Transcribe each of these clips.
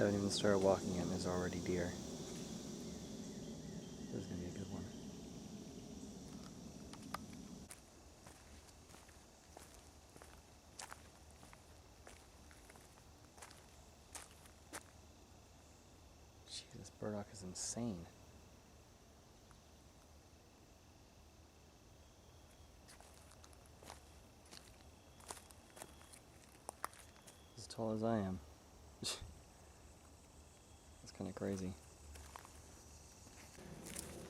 Haven't even started walking yet and there's already deer. This is going to be a good one. Jeez, this burdock is insane. As tall as I am. That's kind of crazy.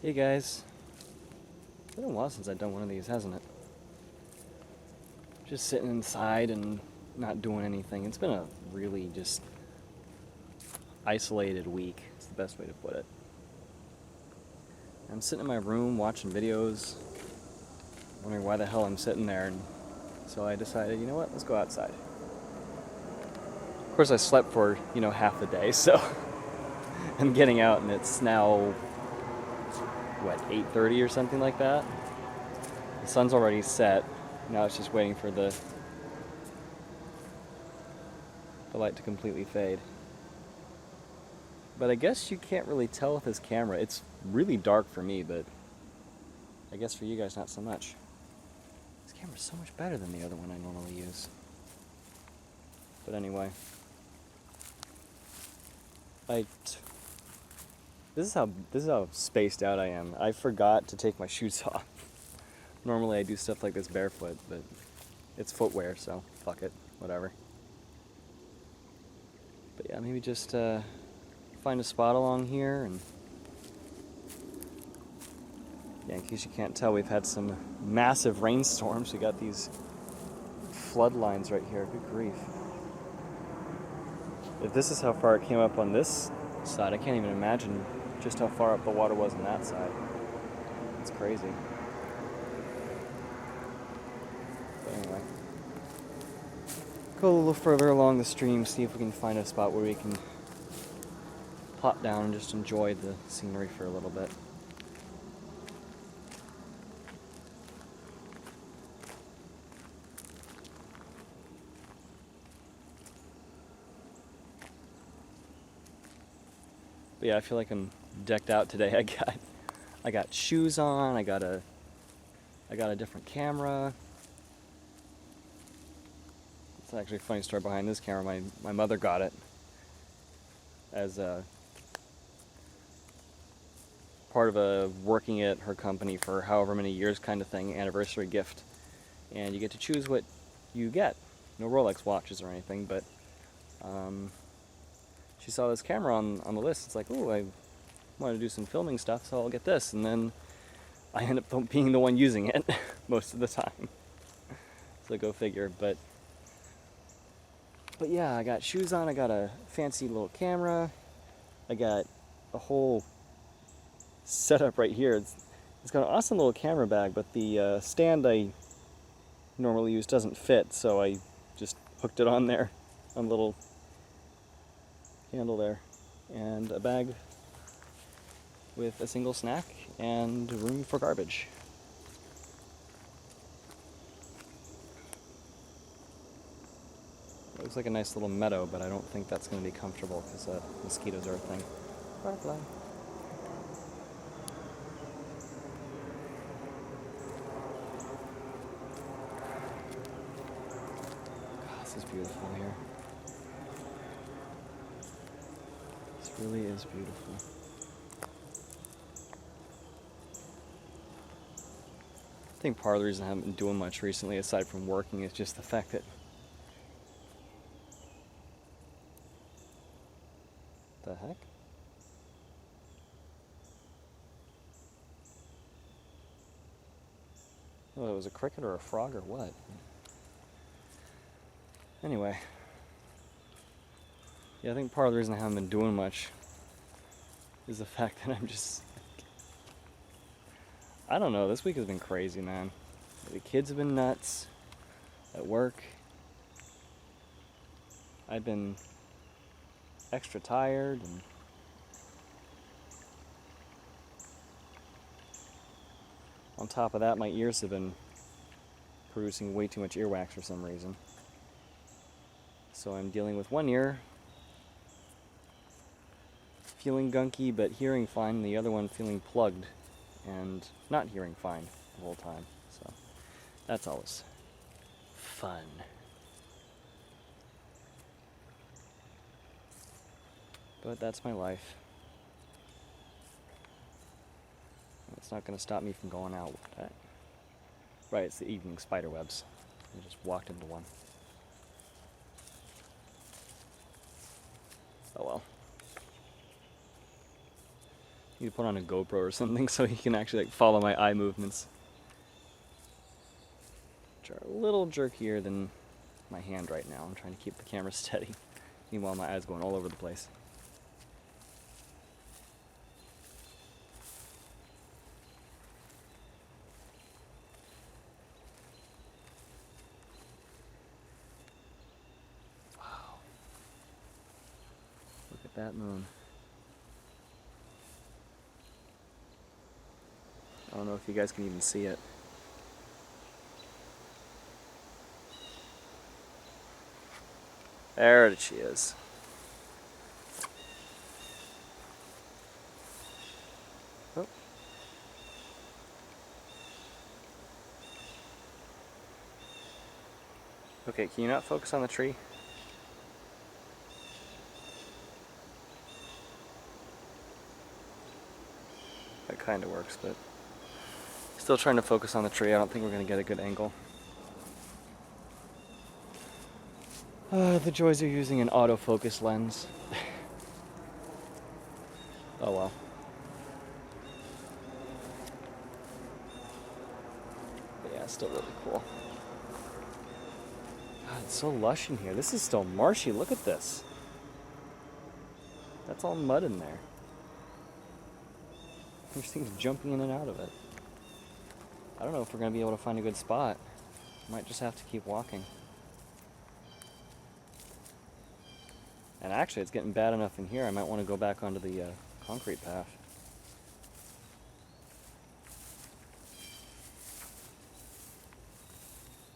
Hey guys. It's been a while since I've done one of these, hasn't it? Just sitting inside and not doing anything. It's been a really just isolated week. It's the best way to put it. I'm sitting in my room watching videos, wondering why the hell I'm sitting there, and so I decided, you know what, let's go outside. Of course, I slept for, half the day, so I'm getting out, and it's now, 8:30 or something like that? The sun's already set. Now it's just waiting for the light to completely fade. But I guess you can't really tell with this camera. It's really dark for me, but I guess for you guys not so much. This camera's so much better than the other one I normally use. But anyway. This is how spaced out I am. I forgot to take my shoes off. Normally I do stuff like this barefoot, but it's footwear, so fuck it, whatever. But yeah, maybe just find a spot along here, and yeah, in case you can't tell, we've had some massive rainstorms. We got these flood lines right here. Good grief. If this is how far it came up on this side, I can't even imagine just how far up the water was on that side. It's crazy. But anyway, go a little further along the stream, see if we can find a spot where we can plop down and just enjoy the scenery for a little bit. But yeah, I feel like I'm decked out today. I got shoes on. I got a different camera. It's actually a funny story behind this camera. My mother got it as a part of a working at her company for however many years kind of thing, anniversary gift. And you get to choose what you get. No Rolex watches or anything, but she saw this camera on the list. It's like, oh, I want to do some filming stuff, so I'll get this. And then I end up being the one using it most of the time. So go figure. But yeah, I got shoes on. I got a fancy little camera. I got a whole setup right here. It's got an awesome little camera bag, but the stand I normally use doesn't fit, so I just hooked it on there, on a little handle there, and a bag with a single snack and room for garbage. It looks like a nice little meadow, but I don't think that's going to be comfortable because mosquitoes are a thing. Firefly. God, this is beautiful here. This really is beautiful. I think part of the reason I haven't been doing much recently, aside from working, is just the fact that the heck? Oh, it was a cricket or a frog or what? Anyway. Yeah, I think part of the reason I haven't been doing much is the fact that I'm just... I don't know, this week has been crazy, man. The kids have been nuts at work. I've been extra tired, and on top of that, my ears have been producing way too much earwax for some reason. So I'm dealing with one ear feeling gunky but hearing fine, and the other one feeling plugged and not hearing fine the whole time. So that's always fun. But that's my life. It's not going to stop me from going out with that. Right, it's the evening spider webs. I just walked into one. Oh well. Need to put on a GoPro or something so you can actually follow my eye movements. Which are a little jerkier than my hand right now. I'm trying to keep the camera steady. Meanwhile, my eye's going all over the place. Wow. Look at that moon. I don't know if you guys can even see it. There she is. Oh. Okay, can you not focus on the tree? That kind of works, but still trying to focus on the tree. I don't think we're going to get a good angle. The joys of using an autofocus lens. Oh well. But yeah, it's still really cool. God, it's so lush in here. This is still marshy. Look at this. That's all mud in there. There's things jumping in and out of it. I don't know if we're going to be able to find a good spot. Might just have to keep walking. And actually, it's getting bad enough in here, I might want to go back onto the concrete path.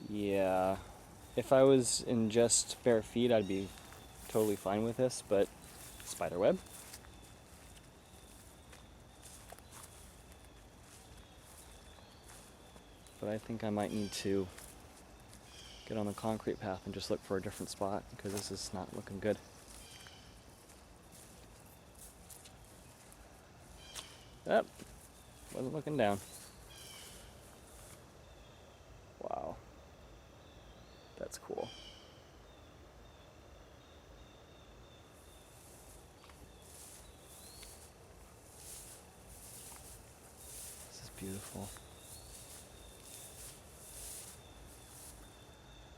Yeah, if I was in just bare feet, I'd be totally fine with this, but spiderweb. But I think I might need to get on the concrete path and just look for a different spot, because this is not looking good. Yep, wasn't looking down. Wow, that's cool. This is beautiful.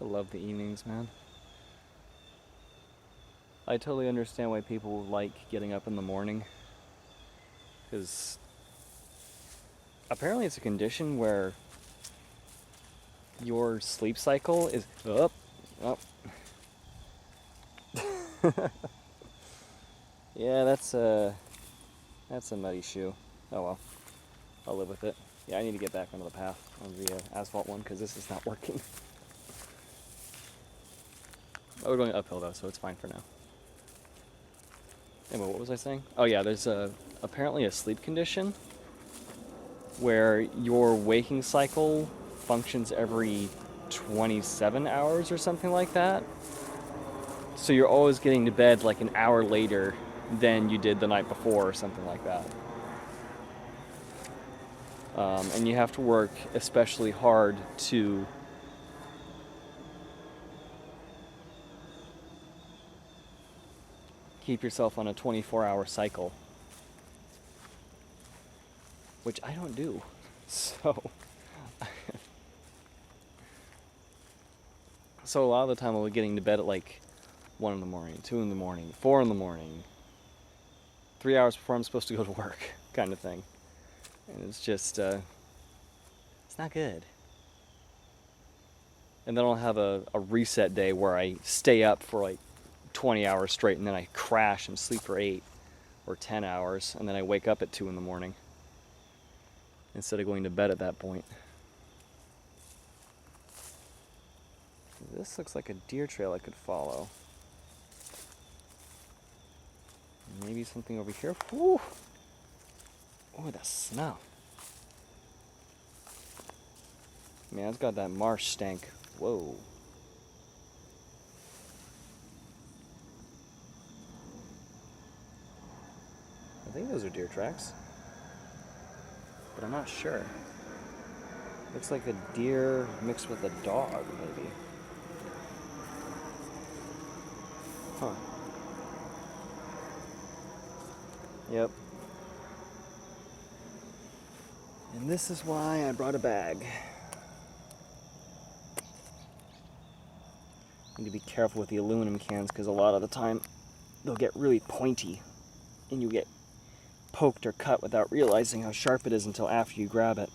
I love the evenings, man. I totally understand why people like getting up in the morning, because apparently it's a condition where your sleep cycle is up. Yeah, that's a muddy shoe. Oh well, I'll live with it. Yeah, I need to get back onto the path on the asphalt one, because this is not working. Oh, we're going uphill though, so it's fine for now. Anyway, what was I saying? Oh yeah, there's apparently a sleep condition where your waking cycle functions every 27 hours or something like that. So you're always getting to bed like an hour later than you did the night before or something like that. And you have to work especially hard to keep yourself on a 24-hour cycle, which I don't do. So a lot of the time I'll be getting to bed at like 1 in the morning, 2 in the morning, 4 in the morning, 3 hours before I'm supposed to go to work, kind of thing. And it's just, it's not good. And then I'll have a reset day where I stay up for like 20 hours straight, and then I crash and sleep for 8 or 10 hours, and then I wake up at 2 in the morning instead of going to bed at that point. This looks like a deer trail I could follow. Maybe something over here. Woo! Oh, the smell. Man, it's got that marsh stank. Whoa. I think those are deer tracks, but I'm not sure. Looks like a deer mixed with a dog, maybe. Huh. Yep. And this is why I brought a bag. Need to be careful with the aluminum cans because a lot of the time they'll get really pointy and you get poked or cut without realizing how sharp it is until after you grab it.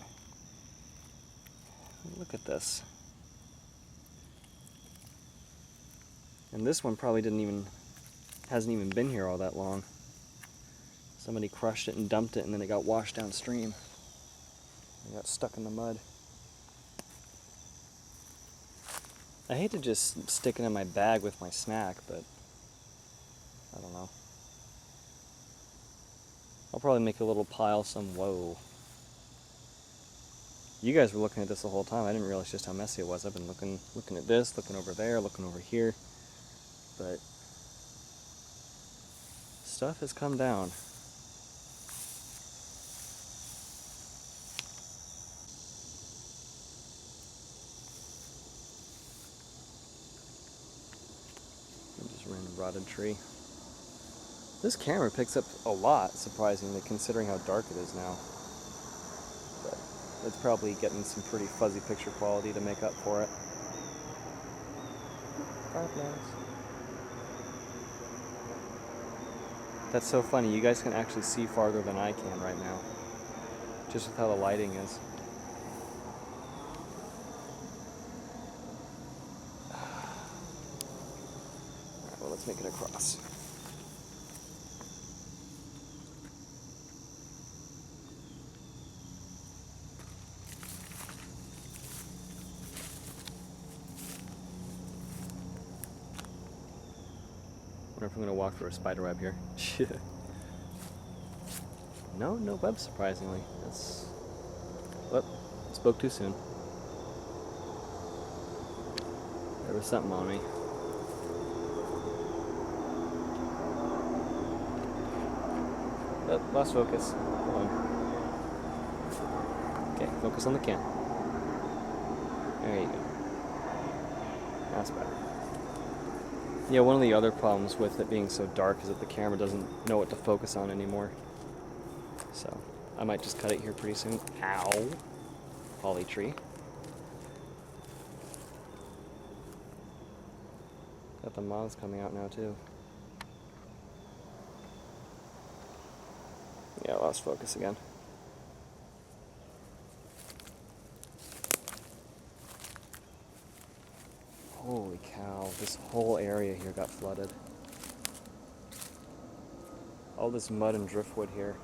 Look at this. And this one probably hasn't even been here all that long. Somebody crushed it and dumped it and then it got washed downstream. It got stuck in the mud. I hate to just stick it in my bag with my snack, but I don't know. I'll probably make a little pile whoa. You guys were looking at this the whole time. I didn't realize just how messy it was. I've been looking at this, looking over there, looking over here. But stuff has come down. Just random rotted tree. This camera picks up a lot, surprisingly, considering how dark it is now. But it's probably getting some pretty fuzzy picture quality to make up for it. Fireflies. That's so funny. You guys can actually see farther than I can right now, just with how the lighting is. Alright, well, let's make it across. I wonder if I'm going to walk through a spider web here. No web, surprisingly. Spoke too soon. There was something on me. Oh, lost focus. Hold on. Okay, focus on the can. There you go. That's better. Yeah, one of the other problems with it being so dark is that the camera doesn't know what to focus on anymore. So, I might just cut it here pretty soon. Ow! Holly tree. Got the moths coming out now too. Yeah, lost focus again. Holy cow, this whole area here got flooded. All this mud and driftwood here.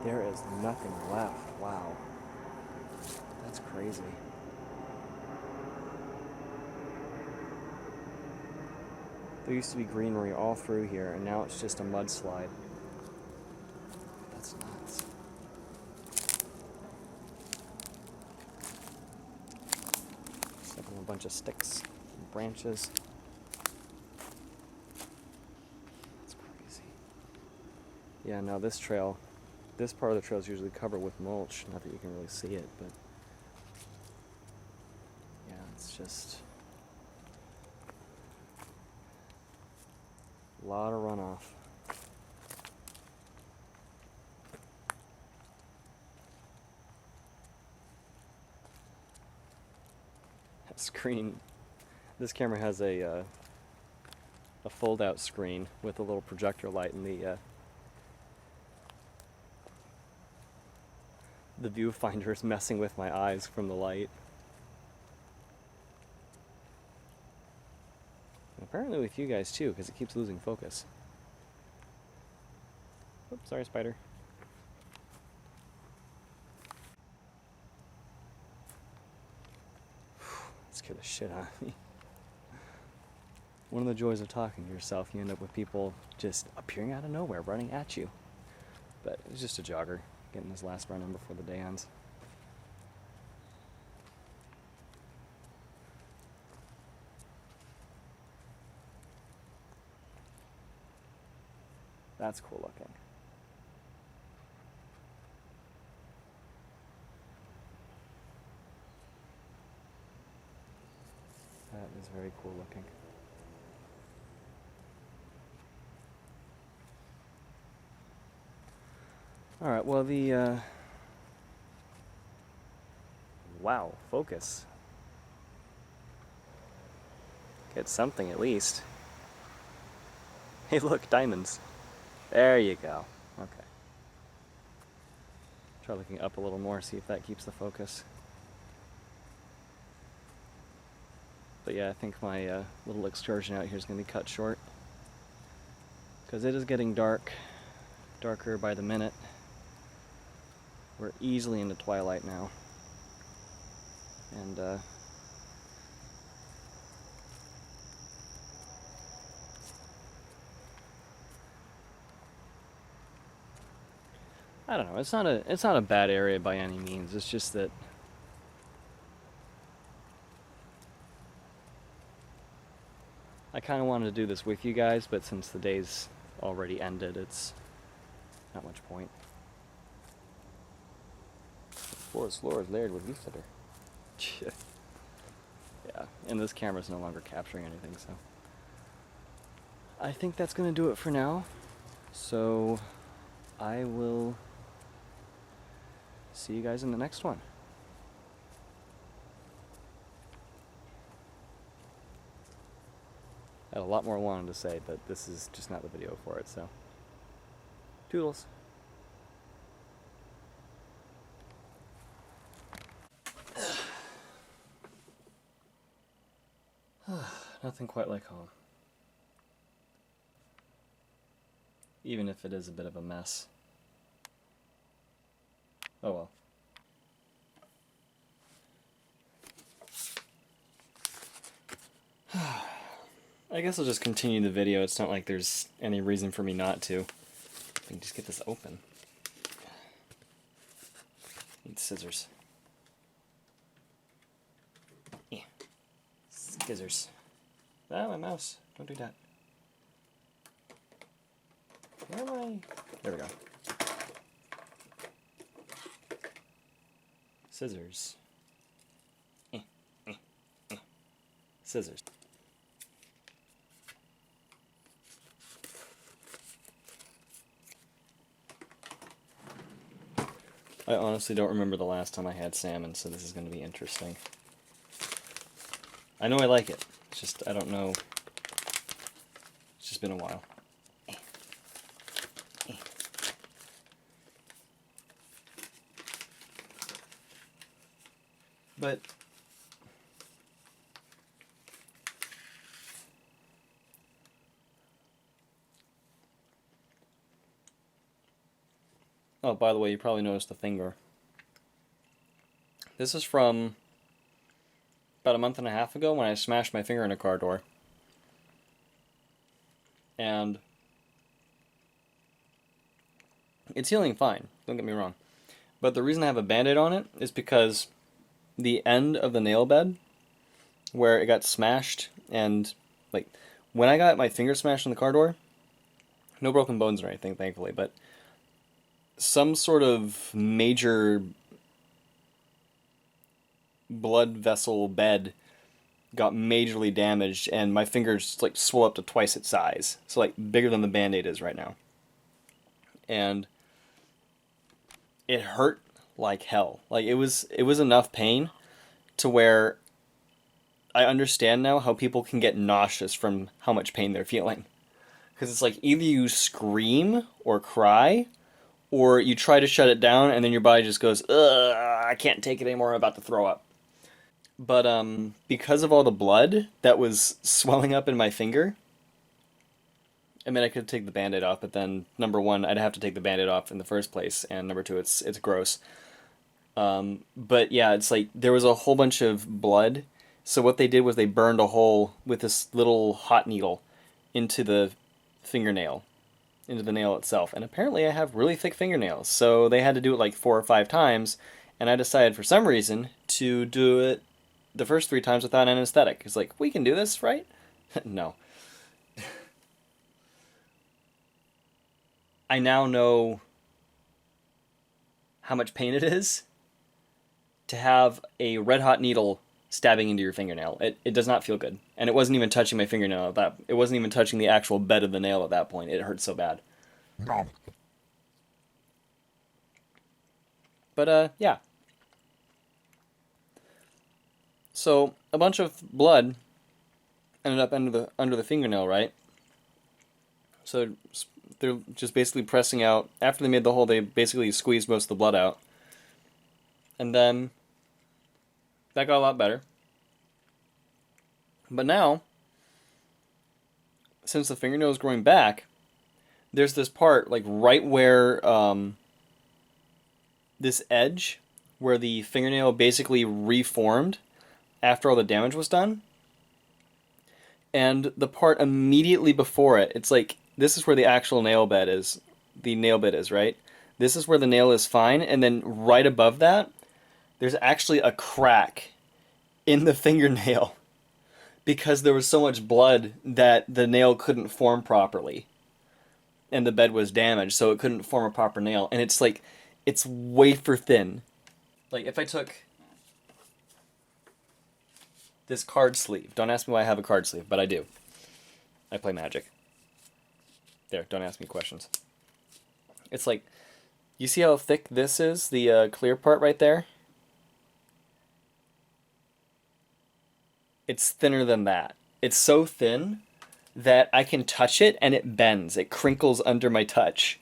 There is nothing left. Wow. That's crazy. There used to be greenery all through here, and now it's just a mudslide. That's nuts. Step on a bunch of sticks and branches. That's crazy. Yeah, no, this part of the trail is usually covered with mulch. Not that you can really see it, but yeah, it's just a lot of runoff. That screen, this camera has a fold-out screen with a little projector light in the viewfinder is messing with my eyes from the light. And apparently with you guys too, because it keeps losing focus. Oops, sorry, spider. It's Scared the shit out of me. One of the joys of talking to yourself, you end up with people just appearing out of nowhere, running at you. But it was just a jogger, getting his last run in before the day ends. That's cool looking. That is very cool looking. Alright, well wow, focus. Get something at least. Hey look, diamonds. There you go. Okay. Try looking up a little more, see if that keeps the focus. But yeah, I think my little excursion out here is going to be cut short. Because it is getting dark. Darker by the minute. We're easily into twilight now. And I don't know, it's not a bad area by any means. It's just that I kind of wanted to do this with you guys, but since the day's already ended, it's not much point. The forest floor is layered with leaf litter. Yeah, and this camera's no longer capturing anything, so I think that's going to do it for now. So I will see you guys in the next one. I had a lot more I wanted to say, but this is just not the video for it, so toodles. Nothing quite like home. Even if it is a bit of a mess. Oh well. I guess I'll just continue the video. It's not like there's any reason for me not to. I can just get this open. Need scissors. Yeah. Scissors. Ah, my mouse. Don't do that. Where am I? There we go. Scissors. Scissors. I honestly don't remember the last time I had salmon, so this is going to be interesting. I know I like it. It's just, I don't know. It's just been a while. But oh, by the way, you probably noticed the finger. This is from about a month and a half ago when I smashed my finger in a car door. And it's healing fine, don't get me wrong. But the reason I have a band-aid on it is because the end of the nail bed where it got smashed, and like when I got my finger smashed in the car door, no broken bones or anything, thankfully, but some sort of major blood vessel bed got majorly damaged, and my fingers like swelled up to twice its size, so like bigger than the band-aid is right now. And it hurt like hell. Like it was enough pain to where I understand now how people can get nauseous from how much pain they're feeling. Because it's like either you scream or cry, or you try to shut it down and then your body just goes, ugh, I can't take it anymore, I'm about to throw up. But because of all the blood that was swelling up in my finger, I mean, I could take the band-aid off, but then, number one, I'd have to take the band-aid off in the first place, and number two, it's gross. But yeah, it's like, there was a whole bunch of blood So what they did was they burned a hole with this little hot needle into the fingernail, into the nail itself. And apparently I have really thick fingernails, so they had to do it like 4 or 5 times, and I decided for some reason to do it the first 3 times without anesthetic. It's like, we can do this, right? No. I now know how much pain it is to have a red hot needle stabbing into your fingernail. It does not feel good. And it wasn't even touching my fingernail it wasn't even touching the actual bed of the nail at that point. It hurt so bad. But yeah. So a bunch of blood ended up under the fingernail, right? So they're just basically pressing out. After they made the hole, they basically squeezed most of the blood out. And then that got a lot better. But now, since the fingernail is growing back, there's this part, like right where this edge, where the fingernail basically reformed after all the damage was done. And the part immediately before it, it's like, this is where the actual nail bed is. The nail bit is, right? This is where the nail is fine, and then right above that, there's actually a crack in the fingernail because there was so much blood that the nail couldn't form properly. And the bed was damaged, so it couldn't form a proper nail. And it's like, it's wafer thin. Like, if I took this card sleeve, don't ask me why I have a card sleeve, but I do. I play Magic. There, don't ask me questions. It's like, you see how thick this is, the clear part right there? It's thinner than that. It's so thin that I can touch it and it bends. It crinkles under my touch.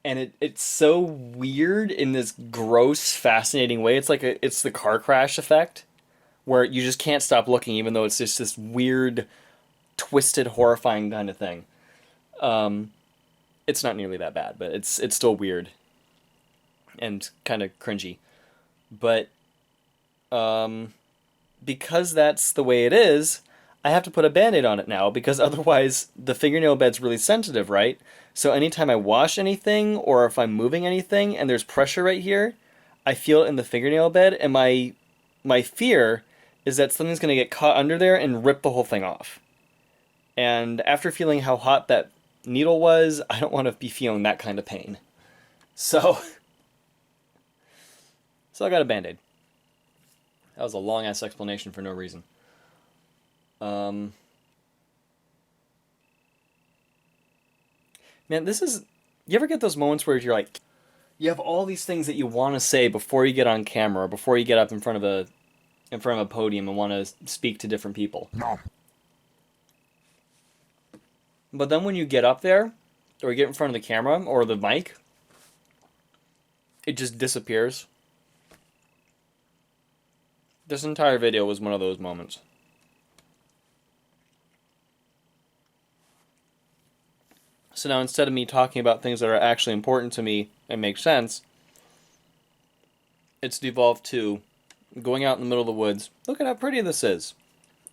And it's so weird in this gross, fascinating way. It's like it's the car crash effect, where you just can't stop looking, even though it's just this weird, twisted, horrifying kind of thing. It's not nearly that bad, but it's still weird and kind of cringy. But because that's the way it is, I have to put a Band-Aid on it now, because otherwise the fingernail bed's really sensitive, right? So anytime I wash anything, or if I'm moving anything and there's pressure right here, I feel it in the fingernail bed, and my fear is that something's going to get caught under there and rip the whole thing off. And after feeling how hot that needle was, I don't want to be feeling that kind of pain. So I got a Band-Aid. That was a long-ass explanation for no reason. Man, this is... You ever get those moments where you're like... You have all these things that you want to say before you get on camera, or before you get up in front of a podium and want to speak to different people. No. But then when you get up there, or you get in front of the camera, or the mic, it just disappears. This entire video was one of those moments. So now, instead of me talking about things that are actually important to me and make sense, it's devolved to going out in the middle of the woods. Look at how pretty this is.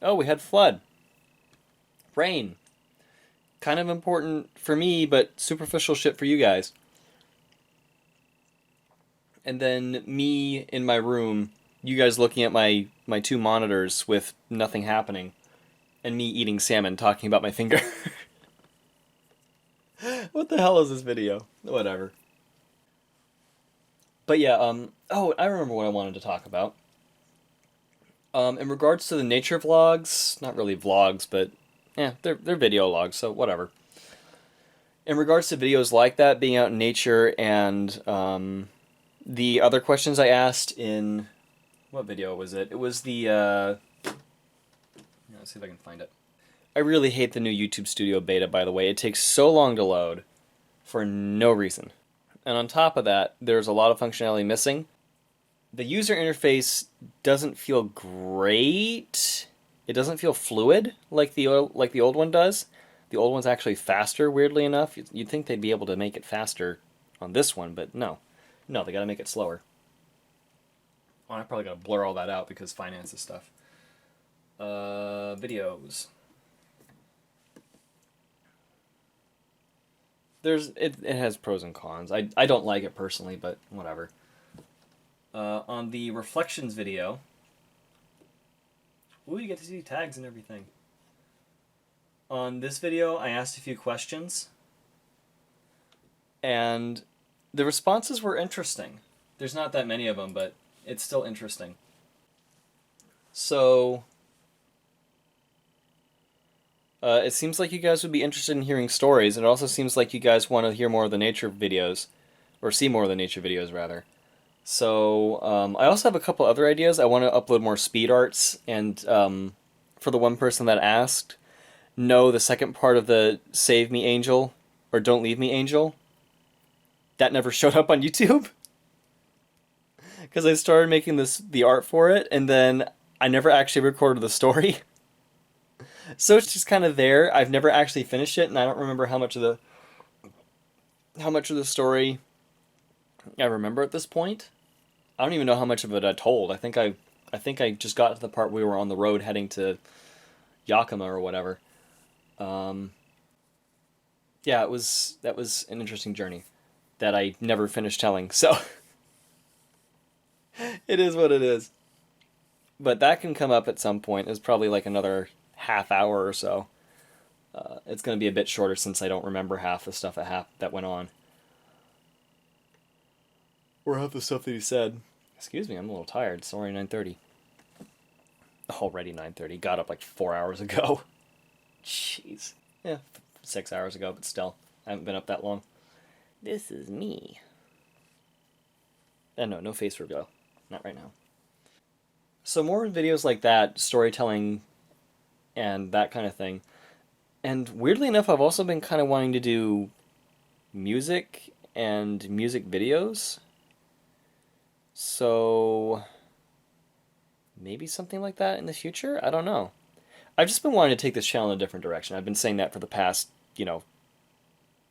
Oh, we had flood. Rain. Kind of important for me, but superficial shit for you guys. And then me in my room, you guys looking at my 2 monitors with nothing happening, and me eating salmon, talking about my finger. What the hell is this video? Whatever. But yeah, oh, I remember what I wanted to talk about. In regards to the nature vlogs, not really vlogs, but yeah, they're video logs, so whatever. In regards to videos like that, being out in nature, and the other questions I asked in... What video was it? It was the... Let's see if I can find it. I really hate the new YouTube Studio beta, by the way. It takes so long to load for no reason. And on top of that, there's a lot of functionality missing. The user interface doesn't feel great. It doesn't feel fluid like the old one does. The old one's actually faster, weirdly enough. You'd think they'd be able to make it faster on this one, but no. No, they gotta make it slower. Oh, I probably gotta blur all that out because finances stuff. Videos. It has pros and cons. I don't like it personally, but whatever. On the reflections video, ooh, you get to see tags and everything. On this video, I asked a few questions, and the responses were interesting. There's not that many of them, but it's still interesting. So, it seems like you guys would be interested in hearing stories, and it also seems like you guys want to hear more of the nature videos, or see more of the nature videos, rather. So, I also have a couple other ideas. I want to upload more speed arts, and for the one person that asked, no, the second part of the Save Me Angel, or Don't Leave Me Angel, that never showed up on YouTube. Because I started making the art for it, and then I never actually recorded the story. So it's just kind of there. I've never actually finished it, and I don't remember how much of the story I remember at this point. I don't even know how much of it I told. I think I just got to the part where we were on the road heading to Yakima or whatever. Yeah, that was an interesting journey that I never finished telling. So it is what it is. But that can come up at some point. It's probably like another half hour or so. It's going to be a bit shorter since I don't remember half the stuff that went on. Or half the stuff that he said. Excuse me, I'm a little tired. It's already 9:30. Already 9:30. Got up like 4 hours ago. Jeez. Yeah, 6 hours ago, but still. I haven't been up that long. This is me. No face reveal. Not right now. So more videos like that, storytelling and that kind of thing. And weirdly enough, I've also been kind of wanting to do music and music videos. So maybe something like that in the future? I don't know. I've just been wanting to take this channel in a different direction. I've been saying that for the past,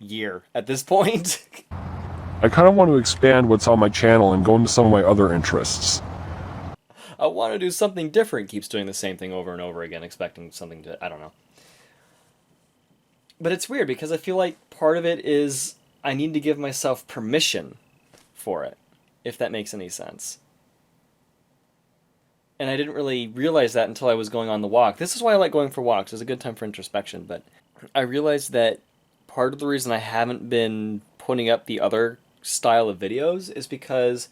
year at this point. I kind of want to expand what's on my channel and go into some of my other interests. I want to do something different. Keeps doing the same thing over and over again, expecting something to, I don't know. But it's weird because I feel like part of it is I need to give myself permission for it, if that makes any sense. And I didn't really realize that until I was going on the walk. This is why I like going for walks. It's a good time for introspection, but I realized that part of the reason I haven't been putting up the other style of videos is because,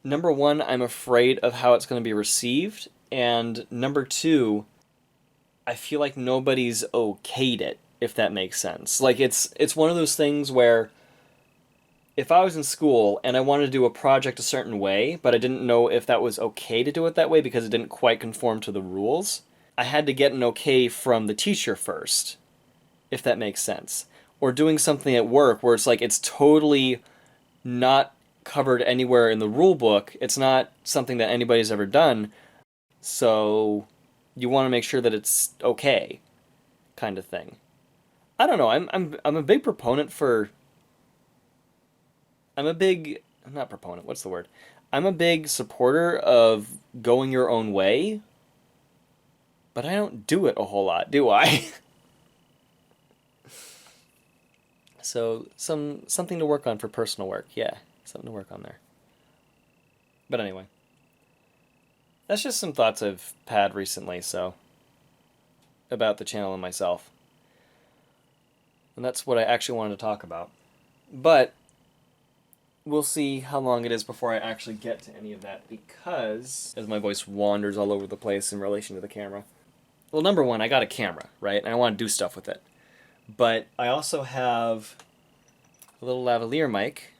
number one, I'm afraid of how it's going to be received, and number two, I feel like nobody's okayed it, if that makes sense. Like, it's one of those things where if I was in school and I wanted to do a project a certain way, but I didn't know if that was okay to do it that way because it didn't quite conform to the rules, I had to get an okay from the teacher first, if that makes sense. Or doing something at work where it's like it's totally not covered anywhere in the rule book. It's not something that anybody's ever done. So you want to make sure that it's okay, kind of thing. I don't know. I'm a big proponent for. I'm a big supporter of going your own way, but I don't do it a whole lot, do I? So something to work on for personal work. Yeah, something to work on there. But anyway, that's just some thoughts I've had recently, so about the channel and myself. And that's what I actually wanted to talk about. But we'll see how long it is before I actually get to any of that, because as my voice wanders all over the place in relation to the camera. Well, number one, I got a camera, right? And I want to do stuff with it. But I also have a little lavalier mic.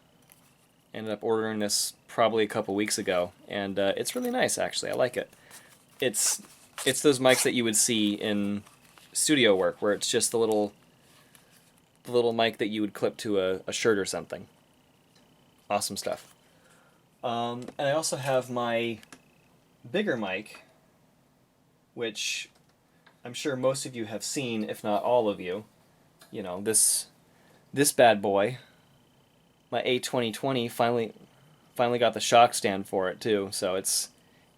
Ended up ordering this probably a couple weeks ago, and it's really nice, actually. I like it. It's those mics that you would see in studio work, where it's just the little mic that you would clip to a shirt or something. Awesome stuff. And I also have my bigger mic, which I'm sure most of you have seen, if not all of you. You know, this bad boy, my A2020, finally finally got the shock stand for it too, so it's,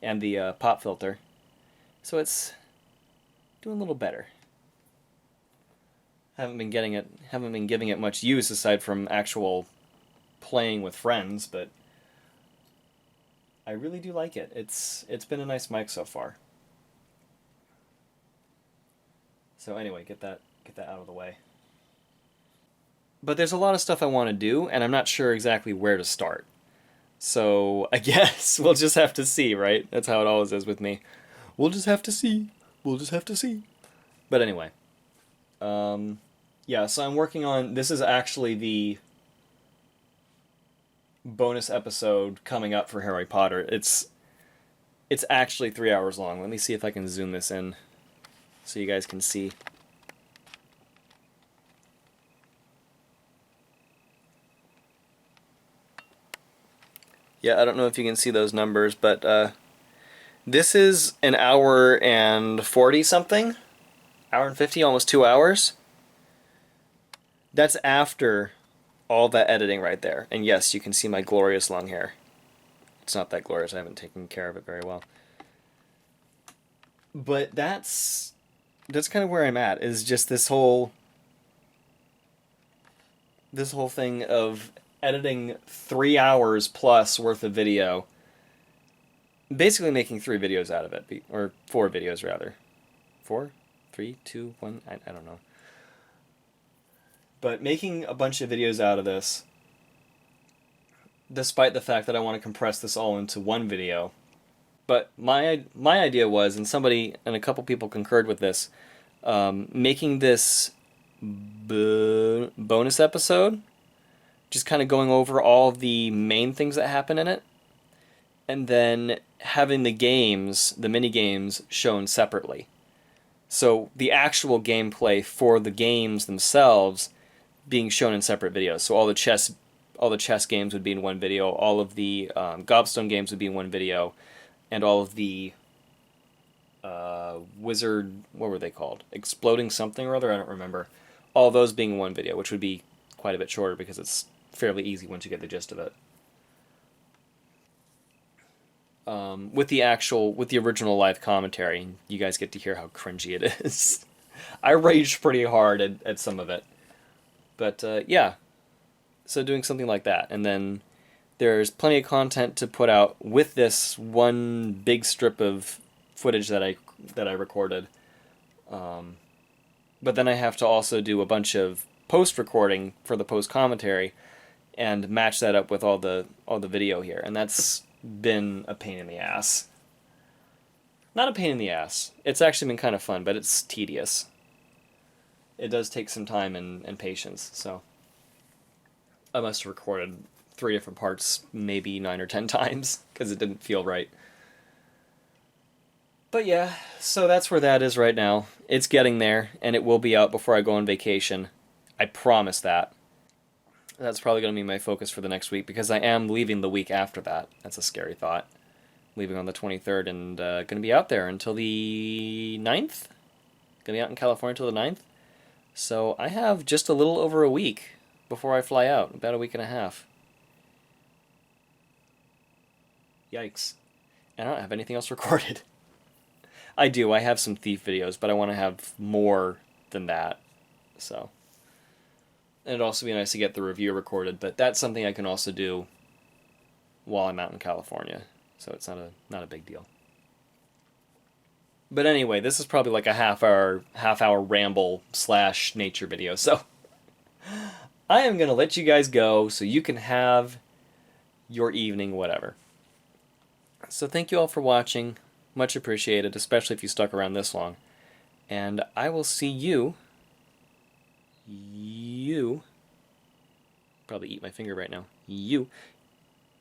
and the pop filter, so it's doing a little better. Haven't been giving it much use aside from actual playing with friends, but I really do like it. It's been a nice mic so far. So anyway, get that out of the way. But there's a lot of stuff I want to do, and I'm not sure exactly where to start. So I guess we'll just have to see, right? That's how it always is with me. We'll just have to see. We'll just have to see. But anyway, yeah. So I'm working on. This is actually the bonus episode coming up for Harry Potter. It's actually 3 hours long. Let me see if I can zoom this in so you guys can see. Yeah, I don't know if you can see those numbers, but this is an hour and 40 something, hour and 50, almost 2 hours. That's after all that editing right there. And yes, you can see my glorious long hair. It's not that glorious, I haven't taken care of it very well. But that's kind of where I'm at, is just this whole thing of editing 3 hours plus worth of video, basically making 3 videos out of it, or 4 videos rather. 4? 3? 2? 1? I don't know. But making a bunch of videos out of this, despite the fact that I want to compress this all into one video. But my idea was, and a couple people concurred with this, making this bonus episode, just kind of going over all of the main things that happen in it, and then having the mini games shown separately. So the actual gameplay for the games themselves being shown in separate videos. So all the chess games would be in one video, all of the Gobstone games would be in one video, and all of the wizard, what were they called? Exploding something or other, I don't remember. All those being one video, which would be quite a bit shorter because it's fairly easy once you get the gist of it. With the original live commentary, you guys get to hear how cringy it is. I raged pretty hard at some of it. But yeah, so doing something like that. And then there's plenty of content to put out with this one big strip of footage that I recorded. But then I have to also do a bunch of post-recording for the post-commentary and match that up with all the video here. And that's been a pain in the ass. Not a pain in the ass. It's actually been kind of fun, but it's tedious. It does take some time and patience, so I must have recorded 3 different parts, maybe 9 or 10 times, because it didn't feel right. But yeah, so that's where that is right now. It's getting there, and it will be out before I go on vacation. I promise that. That's probably going to be my focus for the next week, because I am leaving the week after that. That's a scary thought. Leaving on the 23rd, and going to be out there until the 9th? Going to be out in California until the 9th? So I have just a little over a week before I fly out, about a week and a half. Yikes. And I don't have anything else recorded. I do, I have some thief videos, but I want to have more than that. So. And it'd also be nice to get the review recorded, but that's something I can also do while I'm out in California. So it's not a big deal. But anyway, this is probably like a half hour ramble / nature video. So I am going to let you guys go so you can have your evening, whatever. So thank you all for watching. Much appreciated, especially if you stuck around this long. And I will see you probably eat my finger right now, in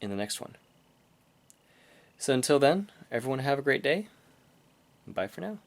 the next one. So until then, everyone have a great day. Bye for now.